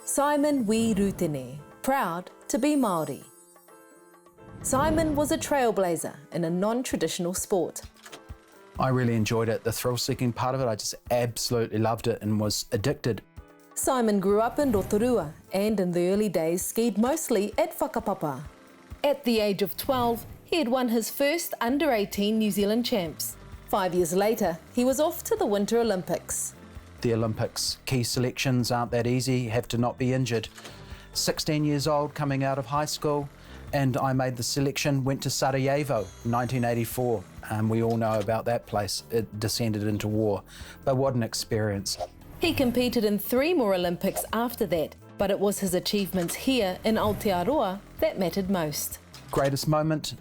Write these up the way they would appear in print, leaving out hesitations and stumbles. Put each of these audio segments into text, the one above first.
Simon Wi Rutene, proud to be Māori. Simon was a trailblazer in a non-traditional sport. I really enjoyed it, the thrill-seeking part of it. I just absolutely loved it and was addicted. Simon grew up in Rotorua and in the early days skied mostly at whakapapa. At the age of 12, he had won his first under-18 New Zealand champs. 5 years later, he was off to the Winter Olympics. The Olympics key selections aren't that easy, you have to not be injured. 16 years old, coming out of high school, and I made the selection, went to Sarajevo, 1984. We all know about that place. It descended into war, but what an experience. He competed in 3 more Olympics after that, but it was his achievements here in Aotearoa that mattered most. Greatest moment,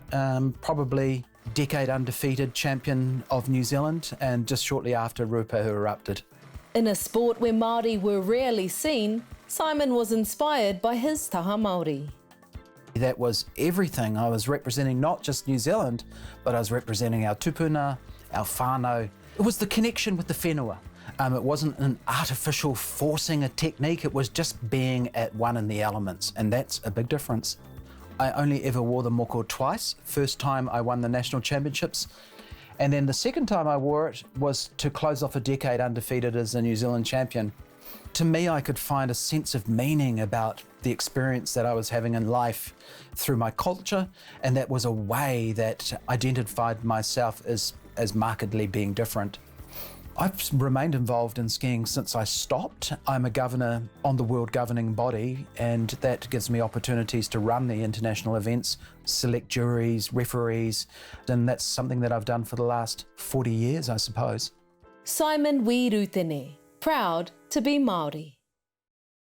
probably decade undefeated champion of New Zealand, and just shortly after Rupahu erupted. In a sport where Māori were rarely seen, Simon was inspired by his taha Māori. That was everything. I was representing not just New Zealand, but I was representing our tūpuna, our whānau. It was the connection with the whenua. It wasn't an artificial forcing a technique, it was just being at one in the elements, and that's a big difference. I only ever wore the moko twice. First time I won the national championships, and then the second time I wore it was to close off a decade undefeated as a New Zealand champion. To me, I could find a sense of meaning about the experience that I was having in life through my culture, and that was a way that identified myself as markedly being different. I've remained involved in skiing since I stopped. I'm a governor on the world governing body, and that gives me opportunities to run the international events, select juries, referees, and that's something that I've done for the last 40 years, I suppose. Simon Wi Rutene, proud to be Māori.